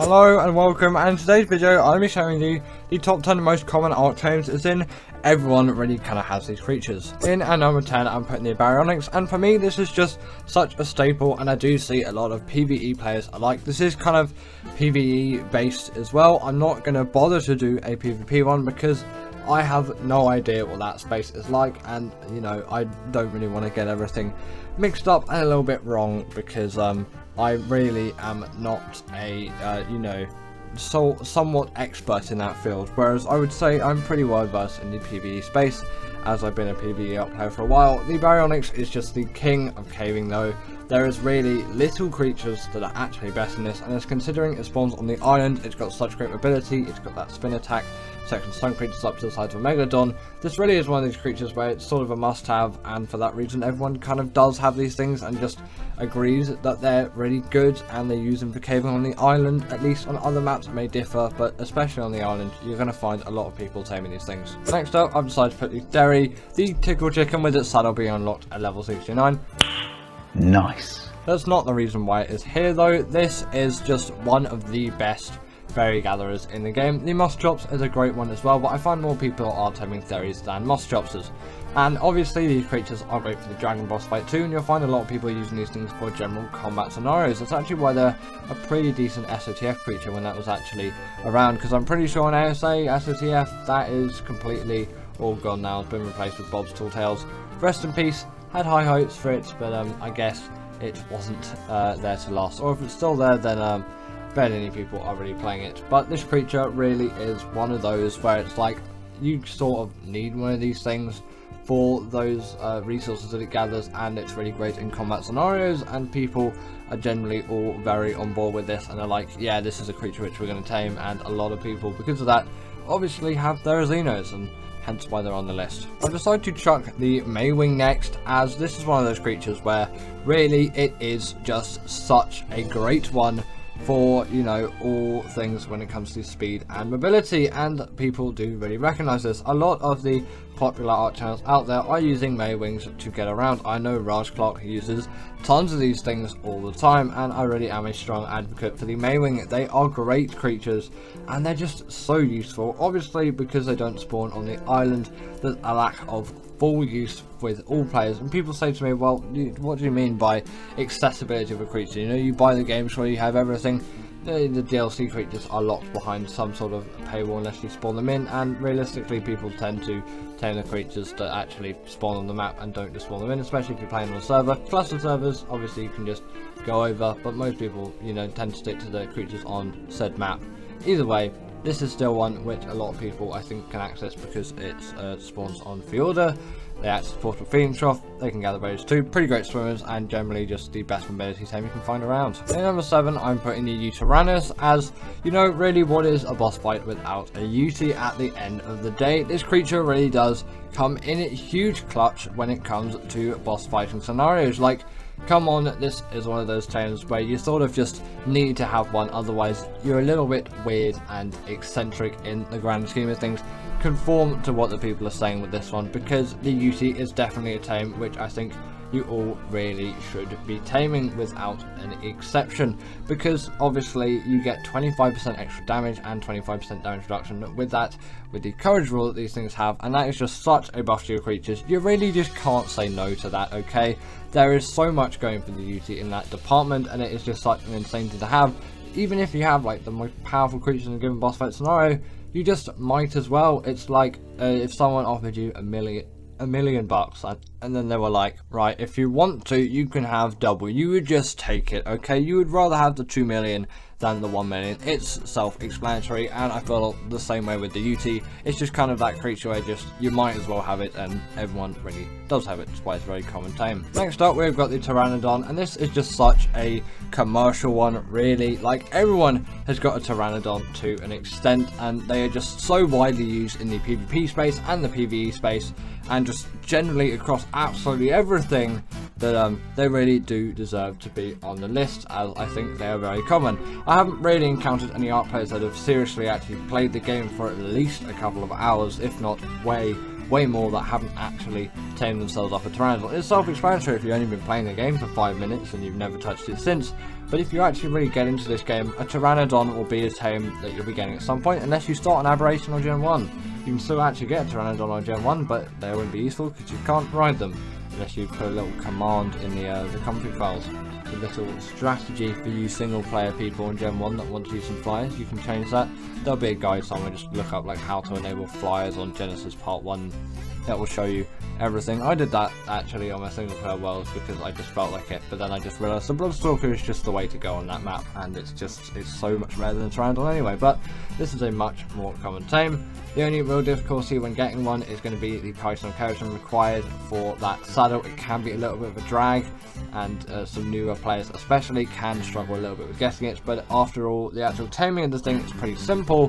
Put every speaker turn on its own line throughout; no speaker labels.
Hello and welcome, and in today's video I'll be showing you the top 10 most common Ark tames, as in everyone really kind of has these creatures. In at number 10 I'm putting the Barionics, and for me this is just such a staple, and I do see a lot of PvE players alike. This is kind of PvE based as well. I'm not going to bother to do a PvP one because I have no idea what that space is like, and you know, I don't really want to get everything mixed up and a little bit wrong because I really am not a somewhat expert in that field, whereas I would say I'm pretty well versed in the PvE space, as I've been a PvE up player for a while. The Barionics is just the king of caving though. There is really little creatures that are actually best in this, and as considering it spawns on the island, it's got such great mobility, it's got that spin attack, section stun creatures up to the size of a Megalodon. This really is one of these creatures where it's sort of a must-have, and for that reason everyone kind of does have these things and just agrees that they're really good, and they use them for caving on the island. At least on other maps it may differ, but especially on the island you're going to find a lot of people taming these things. Next up I've decided to put the Derry, the Tickle Chicken, with its saddle being unlocked at level 69.
Nice.
That's not the reason why it is here though. This is just one of the best fairy gatherers in the game. The Moss Chops is a great one as well, but I find more people are taming fairies than Moss Chopsers. And obviously these creatures are great for the dragon boss fight too, and you'll find a lot of people using these things for general combat scenarios. That's actually why they're a pretty decent SOTF creature when that was actually around, because I'm pretty sure on ASA, SOTF, that is completely all gone now. It's been replaced with Bob's Tall Tales. Rest in peace. Had high hopes for it, but I guess it wasn't there to last. Or if it's still there, then barely any people are really playing it. But this creature really is one of those where it's like you sort of need one of these things for those resources that it gathers, and it's really great in combat scenarios, and people are generally all very on board with this, and they're like, yeah, this is a creature which we're going to tame. And a lot of people, because of that, obviously have their Xenos, and hence why they're on the list. I've decided to chuck the Maywing next, as this is one of those creatures where really it is just such a great one for, you know, all things when it comes to speed and mobility, and people do really recognize this. A lot of the popular art channels out there are using Maywings to get around. I know Raj Clark uses tons of these things all the time, and I really am a strong advocate for the Maywing. They are great creatures and they're just so useful. Obviously because they don't spawn on the island, there's a lack of full use with all players, and people say to me, well, what do you mean by accessibility of a creature? You know, you buy the game, sure, you have everything. The DLC creatures are locked behind some sort of paywall unless you spawn them in, and realistically people tend to tame the creatures that actually spawn on the map and don't just spawn them in, especially if you're playing on a server. Cluster servers, obviously you can just go over, but most people, you know, tend to stick to the creatures on said map. Either way, this is still one which a lot of people I think can access because it spawns on Fjorda. They access Portal Feeding Trough, they can gather berries too. Pretty great swimmers, and generally just the best mobility tame you can find around. In number 7 I'm putting the Uranus, as you know, really what is a boss fight without a Uti at the end of the day? This creature really does come in a huge clutch when it comes to boss fighting scenarios. Like, come on, this is one of those tames where you sort of just need to have one, otherwise you're a little bit weird and eccentric in the grand scheme of things. Conform to what the people are saying with this one, because the Uti is definitely a tame which I think you all really should be taming without an exception, because obviously you get 25% extra damage and 25% damage reduction with that, with the courage rule that these things have, and that is just such a buff to your creatures. You really just can't say no to that, okay? There is so much going for the Uti in that department, and it is just such an insane thing to have. Even if you have like the most powerful creatures in a given boss fight scenario, you just might as well. It's like if someone offered you a million bucks and then they were like, right, if you want to, you can have double, you would just take it, okay? You would rather have the 2 million than the 1 million. It's self-explanatory, and I feel the same way with the UT. It's just kind of that creature where just you might as well have it, and everyone really does have it. That's why it's a very common tame. Next up we've got the pteranodon, and this is just such a commercial one, really. Like, everyone has got a pteranodon to an extent, and they are just so widely used in the PvP space and the PvE space, and just generally across absolutely everything, that they really do deserve to be on the list, as I think they are very common. I haven't really encountered any Ark players that have seriously actually played the game for at least a couple of hours, if not way more, that haven't actually tamed themselves up a pteranodon. It's self-explanatory if you've only been playing the game for 5 minutes and you've never touched it since. But if you actually really get into this game, a pteranodon will be a tame that you'll be getting at some point, unless you start an aberration on Gen 1. You can still actually get a pteranodon on Gen 1, but they won't be useful because you can't ride them unless you put a little command in the config files. A little strategy for you single player people in Gen 1 that want to use some flyers. You can change that. There'll be a guide somewhere, just look up like how to enable flyers on Genesis Part 1. That will show you everything. I did that actually on my single player worlds because I just felt like it, but then I just realised the Bloodstalker is just the way to go on that map, and it's so much better than Pteranodon anyway. But this is a much more common tame. The only real difficulty when getting one is going to be the Python keratin required for that saddle. It can be a little bit of a drag, and some newer players especially can struggle a little bit with getting it, but after all, the actual taming of this thing is pretty simple,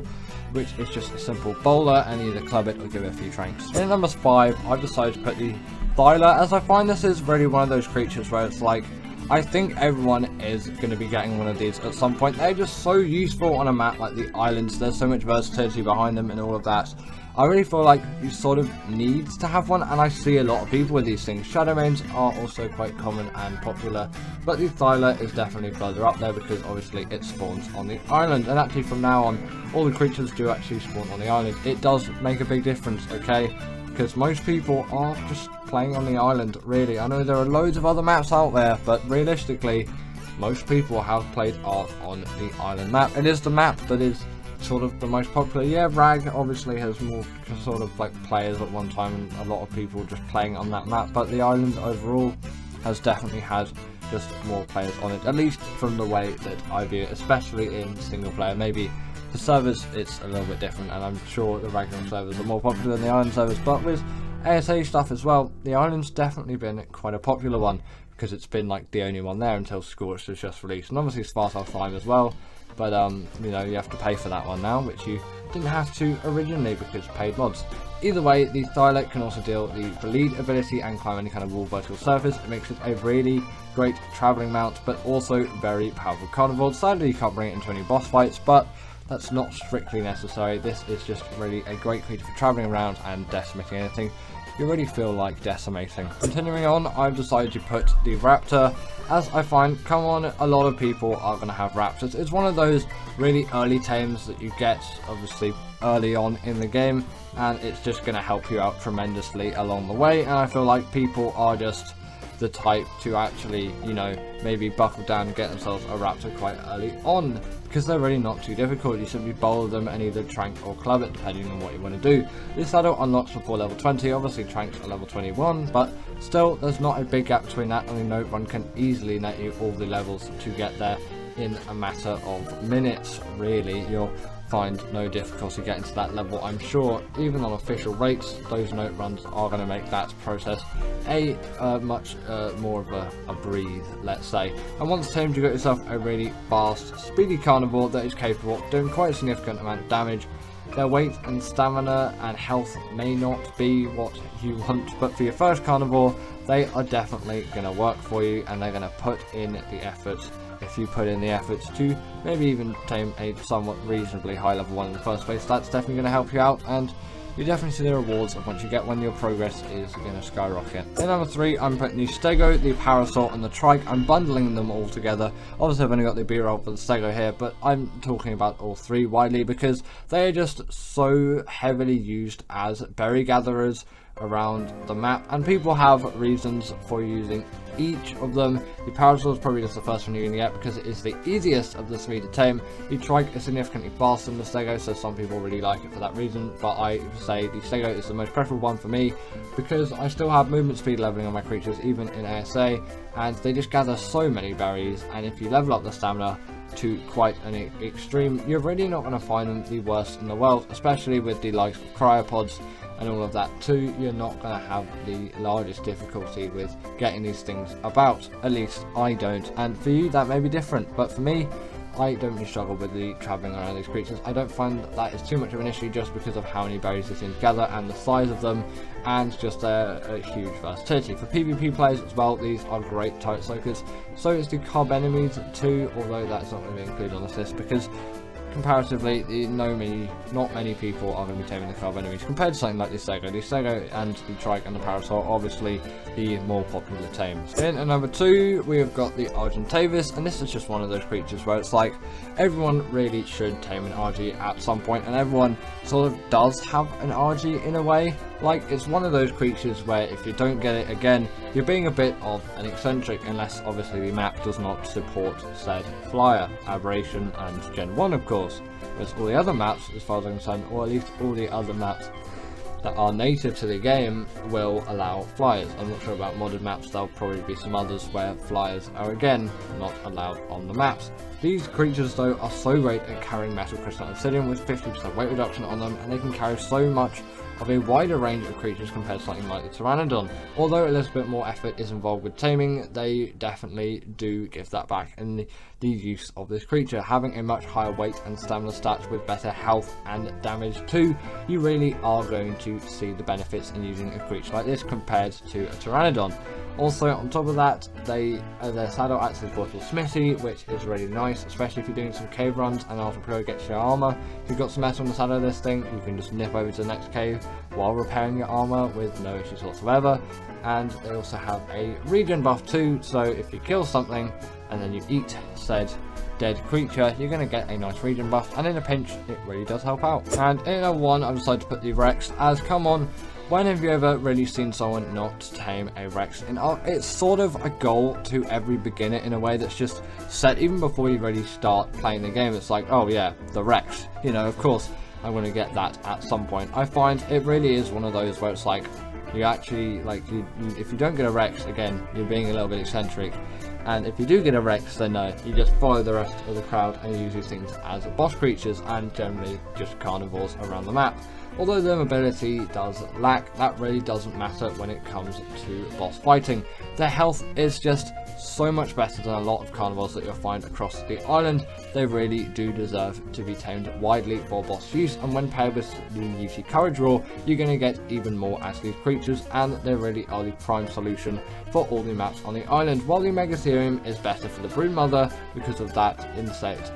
which is just a simple bowler and either club it or give it a few tranks. In number 5, I've decided to put the Thyler, as I find this is really one of those creatures where it's like, I think everyone is going to be getting one of these at some point. They're just so useful on a map like the islands. There's so much versatility behind them and all of that. I really feel like you sort of need to have one, and I see a lot of people with these things. Shadowmanes are also quite common and popular, but the Thyler is definitely further up there because obviously it spawns on the island, and actually from now on all the creatures do actually spawn on the island. It does make a big difference, okay, because most people are just playing on the island, really. I know there are loads of other maps out there, but realistically most people have played Ark on the island map. It is the map that is sort of the most popular. Yeah, Rag obviously has more sort of like players at one time and a lot of people just playing on that map, but the island overall has definitely had just more players on it, at least from the way that I view it, especially in single player. Maybe the servers it's a little bit different, and I'm sure the Ragnarok servers are more popular than the island servers, but with ASA stuff as well, the island's definitely been quite a popular one because it's been like the only one there until Scorched was just released, and obviously Spartal Slime as well. But you know, you have to pay for that one now, which you didn't have to originally because paid mods. Either way, the Thyler can also deal the bleed ability and climb any kind of wall vertical surface. It makes it a really great travelling mount, but also very powerful carnivore. Sadly, you can't bring it into any boss fights, but that's not strictly necessary. This is just really a great creature for travelling around and decimating anything you really feel like decimating. Continuing on, I've decided to put the Raptor, as I find, come on, a lot of people are going to have Raptors. It's one of those really early tames that you get, obviously, early on in the game, and it's just going to help you out tremendously along the way, and I feel like people are just the type to actually, you know, maybe buckle down and get themselves a Raptor quite early on, because they're really not too difficult. You simply bowl them and either trank or club it, depending on what you want to do. This saddle unlocks before level 20, obviously tranks are level 21, but still there's not a big gap between that, and the note one can easily net you all the levels to get there in a matter of minutes, really. You'll find no difficulty getting to that level. I'm sure even on official rates, those note runs are going to make that process a much more of a breathe, let's say. And once tamed, you got yourself a really fast, speedy carnivore that is capable of doing quite a significant amount of damage. Their weight and stamina and health may not be what you want, but for your first carnivore, they are definitely going to work for you, and they're going to put in the effort. If you put in the efforts to maybe even tame a somewhat reasonably high level one in the first place, that's definitely going to help you out, and you definitely see the rewards of once you get one, your progress is going to skyrocket. In number 3, I'm putting the Stego, the Parasol and the Trike. I'm bundling them all together. Obviously I've only got the B-roll for the Stego here, but I'm talking about all 3 widely because they are just so heavily used as berry gatherers around the map, and people have reasons for using each of them. The Parasol is probably just the first one you're going to get because it is the easiest of the 3 to tame. The Trike is significantly faster than the Stego, so some people really like it for that reason, but I say the Stego is the most preferable one for me because I still have movement speed leveling on my creatures even in ASA, and they just gather so many berries, and if you level up the stamina to quite an extreme, you're really not going to find them the worst in the world, especially with the likes of cryopods and all of that too. You're not going to have the largest difficulty with getting these things about. At least I don't, and for you that may be different, but for me, I don't really struggle with the travelling around these creatures. I don't find that is too much of an issue just because of how many berries they seem to gather and the size of them, and just a huge versatility. For PvP players as well, these are great tight soakers. So is the carb enemies too, although that's not going to be included on this list because comparatively, not many people are going to be taming the carve enemies compared to something like the Stego. The Stego and the Trike and the Parasol are obviously the more popular tames. In at number 2, we have got the Argentavis, and this is just one of those creatures where it's like everyone really should tame an RG at some point, and everyone sort of does have an RG in a way. Like, it's one of those creatures where if you don't get it again, you're being a bit of an eccentric, unless obviously the map does not support said flyer, aberration, and Gen 1 of course. Whereas all the other maps, as far as I'm concerned, or at least all the other maps that are native to the game, will allow flyers. I'm not sure about modded maps, there'll probably be some others where flyers are again not allowed on the maps. These creatures though are so great at carrying metal, crystal, and obsidian with 50% weight reduction on them, and they can carry so much of a wider range of creatures compared to something like the pteranodon. Although a little bit more effort is involved with taming, they definitely do give that back in the use of this creature. Having a much higher weight and stamina stats with better health and damage too, you really are going to see the benefits in using a creature like this compared to a pteranodon. Also, on top of that, their saddle acts as portable smithy, which is really nice, especially if you're doing some cave runs and after Pro gets your armor. If you've got some metal on the saddle of this thing, you can just nip over to the next cave while repairing your armor with no issues whatsoever. And they also have a regen buff too, so if you kill something and then you eat said dead creature, you're going to get a nice regen buff, and in a pinch it really does help out. And in a 1, I've decided to put the Rex, as come on, when have you ever really seen someone not tame a Rex in Ark? It's sort of a goal to every beginner in a way that's just set even before you really start playing the game. It's like, oh yeah, the Rex, you know, of course I'm going to get that at some point. I find it really is one of those where it's like, you actually, like, if you don't get a Rex, again, you're being a little bit eccentric. And if you do get a Rex, then you just follow the rest of the crowd and use these things as boss creatures and generally just carnivores around the map. Although their mobility does lack, that really doesn't matter when it comes to boss fighting. Their health is just so much better than a lot of carnivores that you'll find across the island. They really do deserve to be tamed widely for boss use, and when paired with the UT Courage Roar, you're going to get even more out of these creatures, and they really are the prime solution for all the maps on the island. While the Megatherium is better for the Broodmother because of that insect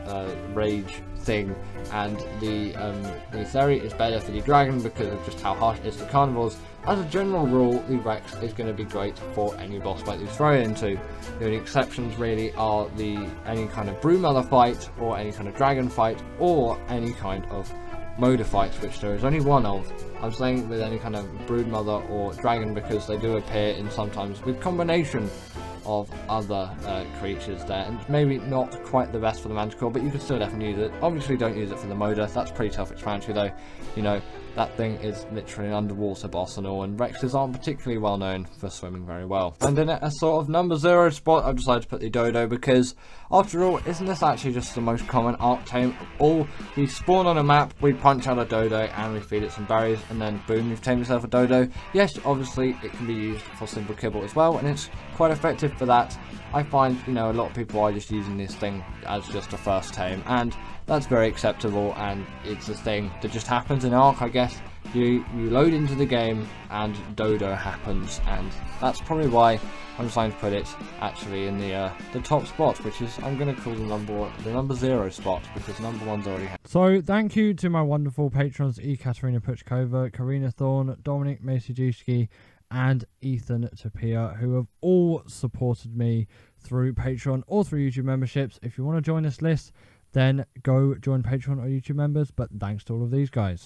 rage thing, and the Theri is better for the Dragon because of just how harsh it is to carnivores. As a general rule, the Rex is going to be great for any boss fight you throw it into. The only exceptions really are any kind of Broodmother fight, or any kind of Dragon fight, or any kind of Moda fights, which there is only one of. I'm saying with any kind of Broodmother or Dragon because they do appear in sometimes with combination of other creatures there, and maybe not quite the best for the Manticore, but you can still definitely use it. Obviously don't use it for the Moda, that's pretty self-explanatory though. You know, that thing is literally an underwater boss and all, and Rexes aren't particularly well known for swimming very well. And in a sort of number 0 spot, I've decided to put the Dodo because, after all, isn't this actually just the most common Ark tame of all? We spawn on a map, we punch out a Dodo, and we feed it some berries, and then boom, you've tamed yourself a Dodo. Yes, obviously it can be used for simple kibble as well, and it's quite effective for that. I find, you know, a lot of people are just using this thing as just a first tame, and that's very acceptable, and it's a thing that just happens in Ark, I guess. You load into the game and Dodo happens, and that's probably why I'm deciding to put it actually in the top spot, which is, I'm going to call the number 0 spot, because number 1's already had. So thank you to my wonderful patrons Ekaterina Puchkova, Karina Thorne, Dominic Masijewski, and Ethan Tapia, who have all supported me through Patreon or through YouTube memberships. If you want to join this list, then go join Patreon or YouTube members, but thanks to all of these guys.